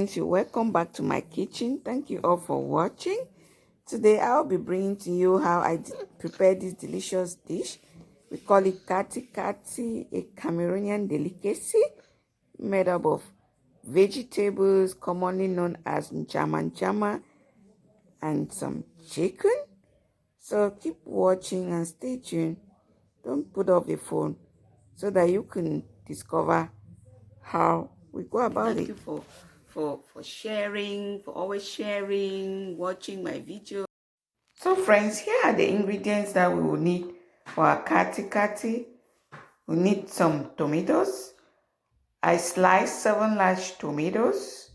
friends, you're welcome back to my kitchen. Thank you all for watching. Today I'll be bringing to you how I prepare this delicious dish. We call it kati, a Cameroonian delicacy made up of vegetables commonly known as njama and some chicken. So keep watching and stay tuned. Don't put off the phone so that you can discover how we go about it. Thank you for sharing, for always sharing, watching my video. So friends, here are the ingredients that we will need for our kati. We need some tomatoes. I sliced 7 large tomatoes.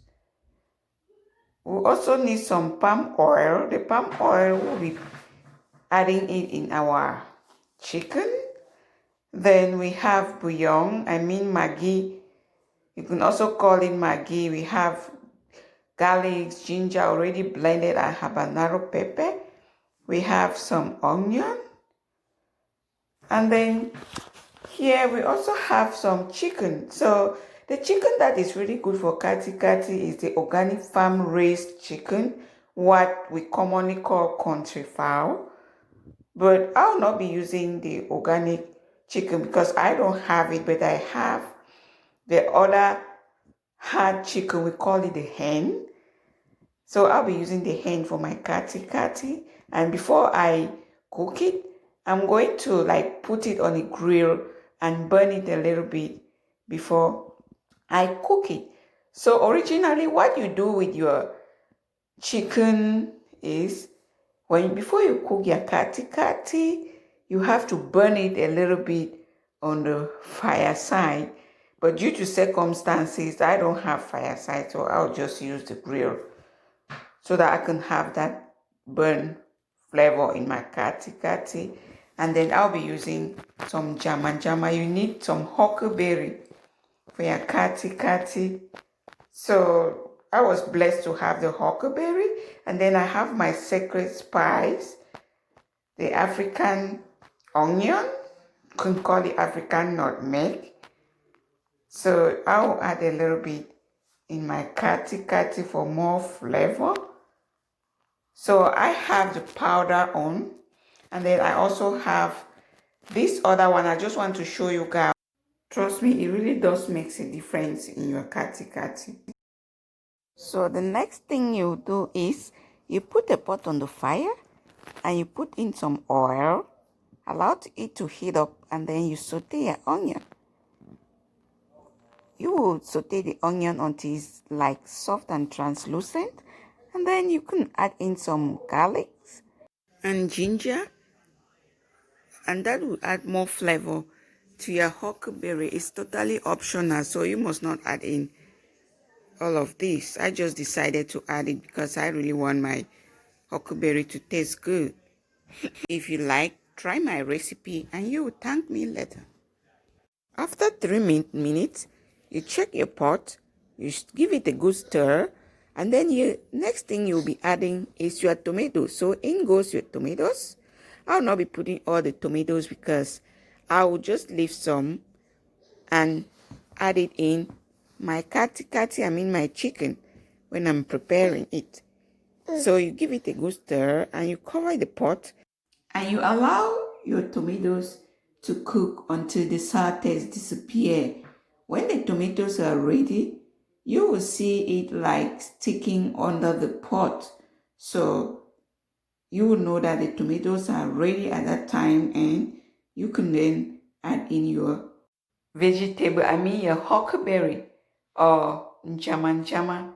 We also need some palm oil. The palm oil will be adding it in our chicken. Then we have bouillon, Maggi. You can also call it Maggi. We have Galics, ginger already blended, and Habanero pepper. We have some onion. And then here we also have some chicken. So the chicken that is really good for kati is the organic farm raised chicken, what we commonly call country fowl. But I'll not be using the organic chicken because I don't have it, but I have the other hard chicken. We call it the hen. So I'll be using the hen for my kati. And before I cook it, I'm going to put it on a grill and burn it a little bit before I cook it. So originally what you do with your chicken is before you cook your kati, you have to burn it a little bit on the fireside. But due to circumstances, I don't have fireside, so I'll just use the grill so that I can have that burn flavor in my kati. And then I'll be using some jama. You need some huckleberry for your kati. So I was blessed to have the huckleberry. And then I have my secret spice, the African onion. You can call it African nutmeg. So I'll add a little bit in my kati for more flavor. So I have the powder on, and then I also have this other one. I just want to show you guys. Trust me, it really does make a difference in your kati. So the next thing you do is you put the pot on the fire and you put in some oil, allow it to heat up, and then you saute your onion. You will saute the onion until it's soft and translucent, and then you can add in some garlics and ginger, and that will add more flavor to your huckleberry. It's totally optional, so you must not add in all of this. I just decided to add it because I really want my huckleberry to taste good. If you like, try my recipe and you will thank me later. After 3 minutes, you check your pot, you give it a good stir, and then next thing you'll be adding is your tomatoes. So in goes your tomatoes. I'll not be putting all the tomatoes because I will just leave some and add it in my kati, my chicken, when I'm preparing it. So you give it a good stir and you cover the pot and you allow your tomatoes to cook until the sautés disappear. When the tomatoes are ready, you will see it sticking under the pot. So you will know that the tomatoes are ready at that time, and you can then add in your vegetable, your huckleberry or njama.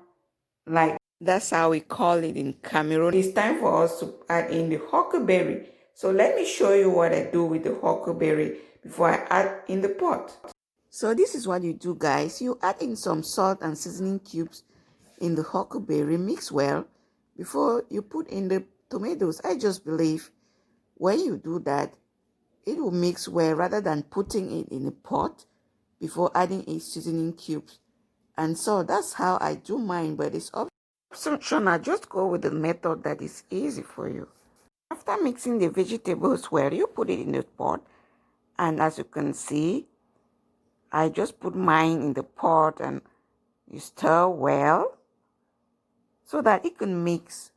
That's how we call it in Cameroon. It's time for us to add in the huckleberry. So let me show you what I do with the huckleberry before I add in the pot. So this is what you do, guys. You add in some salt and seasoning cubes in the huckleberry, mix well before you put in the tomatoes. I just believe when you do that, it will mix well rather than putting it in a pot before adding its seasoning cubes. And so that's how I do mine, but it's optional. Just go with the method that is easy for you. After mixing the vegetables well, you put it in the pot, and as you can see, I just put mine in the pot and you stir well so that it can mix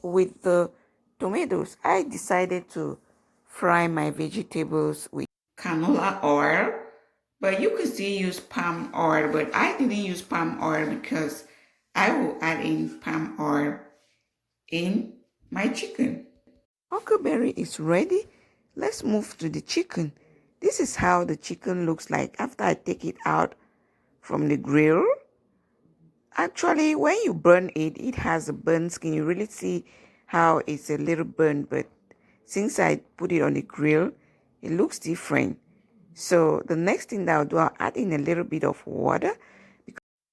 with the tomatoes. I decided to fry my vegetables with canola oil, but you could still use palm oil, but I didn't use palm oil because I will add in palm oil in my chicken. Huckleberry is ready. Let's move to the chicken. This is how the chicken looks like after I take it out from the grill. Actually, when you burn it, it has a burnt skin. You really see how it's a little burnt, but since I put it on the grill, it looks different. So the next thing that I'll do, I'll add in a little bit of water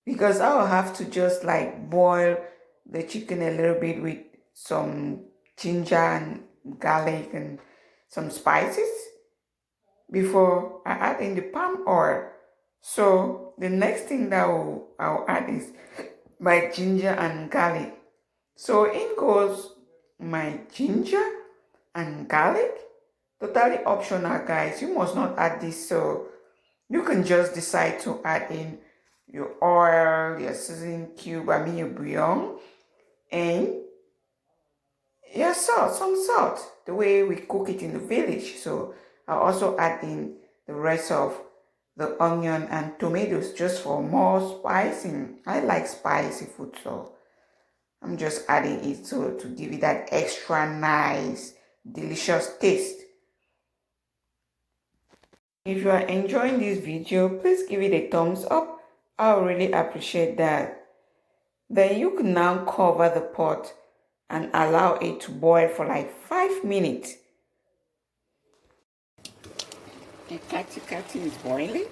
because I'll have to just like boil the chicken a little bit with some ginger and garlic and some spices before I add in the palm oil. So the next thing that I'll add is my ginger and garlic. So in goes my ginger and garlic. Totally optional, guys. You must not add this, so you can just decide to add in your oil, your seasoning cube, I mean your bouillon, and your salt, some salt, the way we cook it in the village. So I'll also add in the rest of the onion and tomatoes just for more spicing. I like spicy food, so I'm just adding it to give it that extra nice, delicious taste. If you are enjoying this video, please give it a thumbs up. I'll really appreciate that. Then you can now cover the pot and allow it to boil for like 5 minutes. The kati is boiling.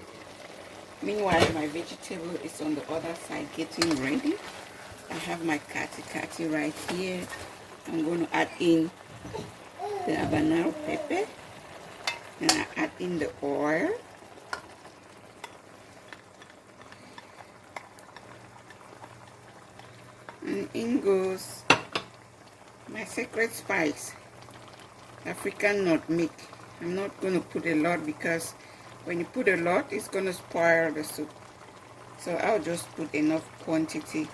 Meanwhile, my vegetable is on the other side getting ready. I have my kati right here. I'm going to add in the Habanero pepper. Then I add in the oil. And in goes my secret spice, African nutmeg. I'm not going to put a lot because when you put a lot, it's going to spoil the soup. So I'll just put enough quantity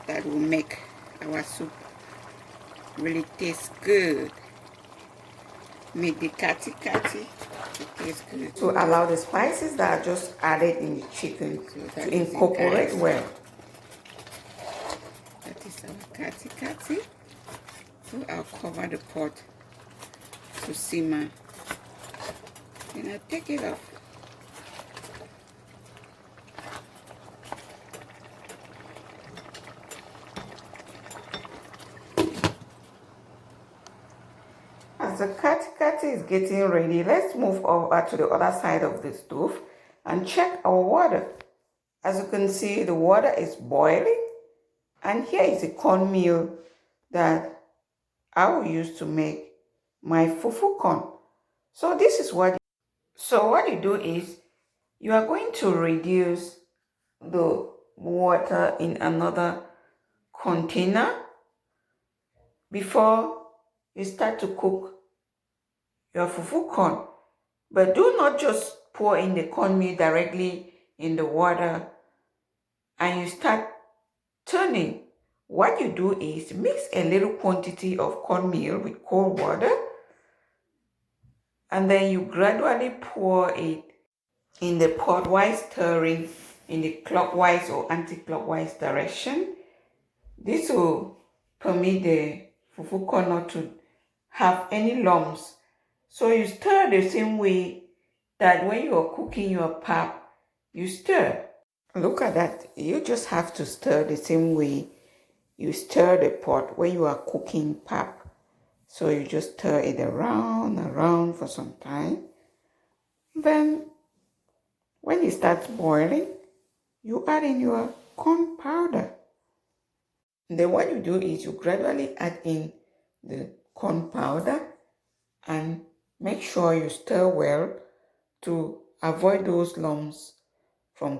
that will make our soup really taste good. Make the kati taste good. To allow the spices that are just added in the chicken to incorporate well. That is our kati. So I'll cover the pot to simmer. Then I'll take it off. As the kati is getting ready, let's move over to the other side of the stove and check our water. As you can see, the water is boiling, and here is the cornmeal that I will use to make my fufu corn. So this is what you do is you are going to reduce the water in another container before you start to cook your fufu corn. But do not just pour in the cornmeal directly in the water and you start turning. What you do is mix a little quantity of cornmeal with cold water, and then you gradually pour it in the pot while stirring in the clockwise or anti-clockwise direction. This will permit the fufu corn not to have any lumps. So you stir the same way that when you are cooking your pap, you stir. Look at that. You just have to stir the same way you stir the pot when you are cooking pap. So you just stir it around for some time. Then when it starts boiling, you add in your corn powder. Then what you do is you gradually add in the corn powder and make sure you stir well to avoid those lumps from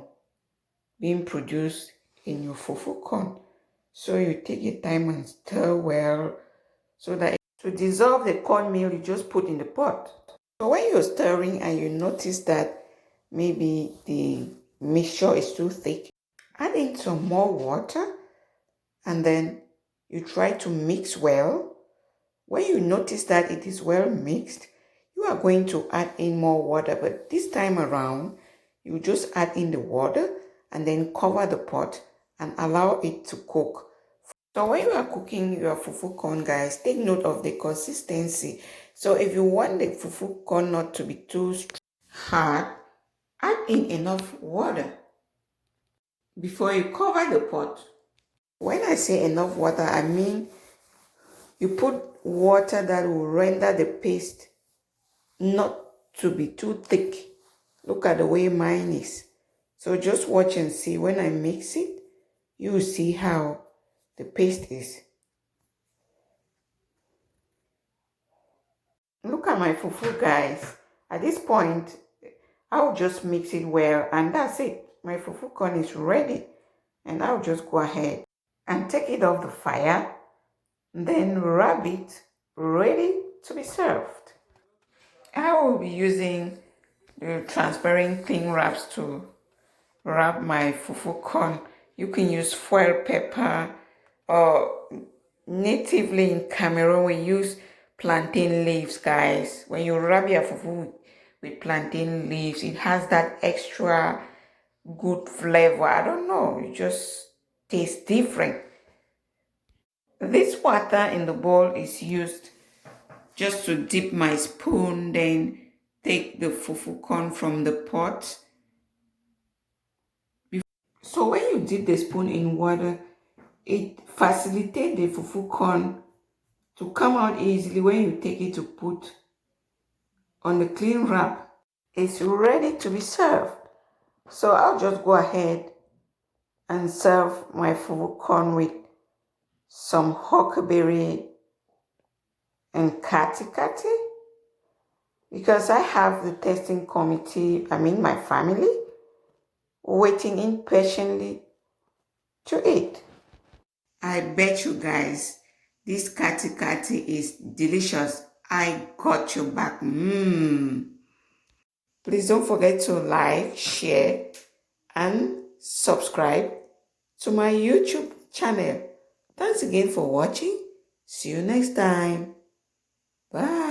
being produced in your fufu corn. So you take your time and stir well so that to dissolve the cornmeal you just put in the pot. So when you're stirring and you notice that maybe the mixture is too thick, add in some more water and then you try to mix well. When you notice that it is well mixed, you are going to add in more water, but this time around, you just add in the water and then cover the pot and allow it to cook. So when you are cooking your fufu corn, guys, take note of the consistency. So if you want the fufu corn not to be too hard, add in enough water before you cover the pot. When I say enough water, I mean you put water that will render the paste not to be too thick. Look at the way mine is. So just watch and see. When I mix it, you will see how the paste is. Look at my fufu, guys. At this point, I'll just mix it well and that's it. My fufu corn is ready. And I'll just go ahead and take it off the fire. Then wrap it ready to be served. I will be using the transparent cling wraps to wrap my fufu corn. You can use foil paper, or natively in Cameroon we use plantain leaves, guys. When you wrap your fufu with plantain leaves, it has that extra good flavor. I don't know, it just tastes different. This water in the bowl is used just to dip my spoon, then take the fufu corn from the pot. So when you dip the spoon in water, it facilitates the fufu corn to come out easily. When you take it to put on the clean wrap, it's ready to be served. So I'll just go ahead and serve my fufu corn with some huckleberry and kati, because I have the tasting committee, my family, waiting impatiently to eat. I bet you guys this kati is delicious. I got your back. Please don't forget to like, share, and subscribe to my YouTube channel. Thanks again for watching. See you next time. Bye.